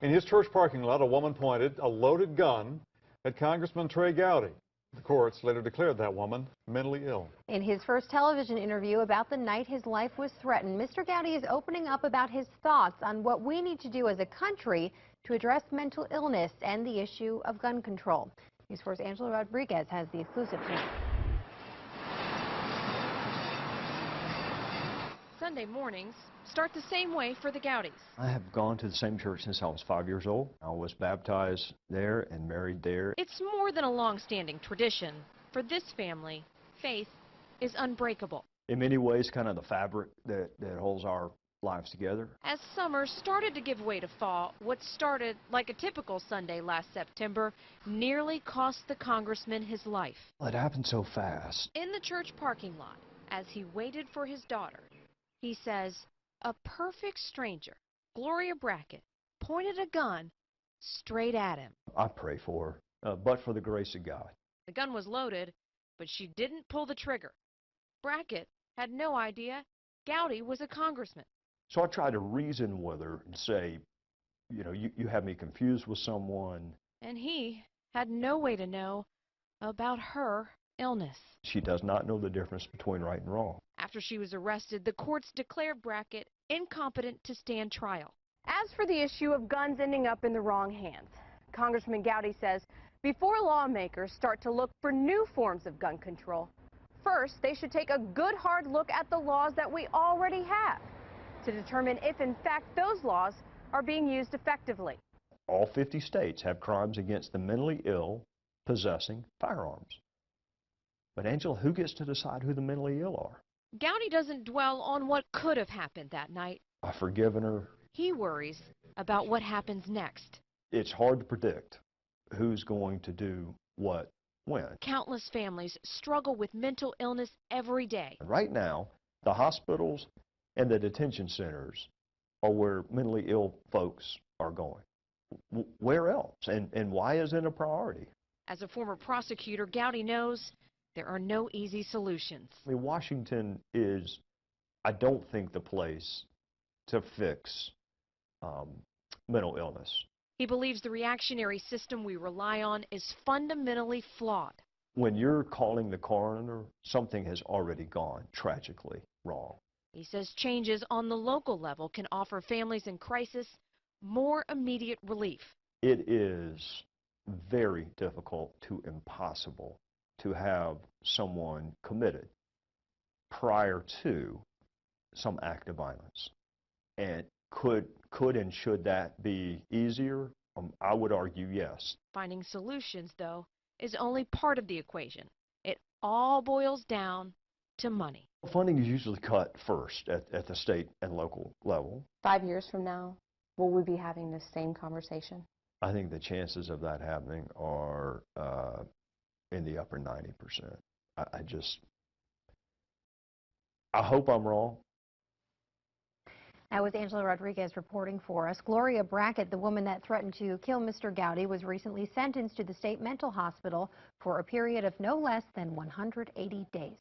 In his church parking lot, a woman pointed a loaded gun at Congressman Trey Gowdy. The courts later declared that woman mentally ill. In his first television interview about the night his life was threatened, Mr. Gowdy is opening up about his thoughts on what we need to do as a country to address mental illness and the issue of gun control. News 4's Angela Rodriguez has the exclusive tonight. Sunday mornings start the same way for the Gowdys. I have gone to the same church since I was 5 years old. I was baptized there and married there. It's more than a long-standing tradition. For this family, faith is unbreakable. In many ways, kind of the fabric that holds our lives together. As summer started to give way to fall, what started like a typical Sunday last September nearly cost the congressman his life. Well, it happened so fast. In the church parking lot, as he waited for his daughter, he says, a perfect stranger, Gloria Brackett, pointed a gun straight at him. I pray for her, but for the grace of God. The gun was loaded, but she didn't pull the trigger. Brackett had no idea Gowdy was a congressman. So I tried to reason with her and say, you know, you have me confused with someone. And he had no way to know about her illness. She does not know the difference between right and wrong. After she was arrested, the courts declared Brackett incompetent to stand trial. As for the issue of guns ending up in the wrong hands, Congressman Gowdy says before lawmakers start to look for new forms of gun control, first they should take a good hard look at the laws that we already have to determine if in fact those laws are being used effectively. All 50 states have crimes against the mentally ill possessing firearms. But Angela, who gets to decide who the mentally ill are? Gowdy doesn't dwell on what could have happened that night. I've forgiven her. He worries about what happens next. It's hard to predict who's going to do what when. Countless families struggle with mental illness every day. Right now, the hospitals and the detention centers are where mentally ill folks are going. Where else? And why is it a priority? As a former prosecutor, Gowdy knows there are no easy solutions. I mean, Washington is, I don't think, the place to fix mental illness. He believes the reactionary system we rely on is fundamentally flawed. When you're calling the coroner, something has already gone tragically wrong. He says changes on the local level can offer families in crisis more immediate relief. It is very difficult to impossible to have someone committed prior to some act of violence. And could and should that be easier? I would argue yes. Finding solutions, though, is only part of the equation. It all boils down to money. Funding is usually cut first at the state and local level. 5 years from now, will we be having this same conversation? I think the chances of that happening are in the upper 90%. I hope I'm wrong. That was Angela Rodriguez reporting for us. Gloria Brackett, the woman that threatened to kill Mr. Gowdy, was recently sentenced to the state mental hospital for a period of no less than 180 days.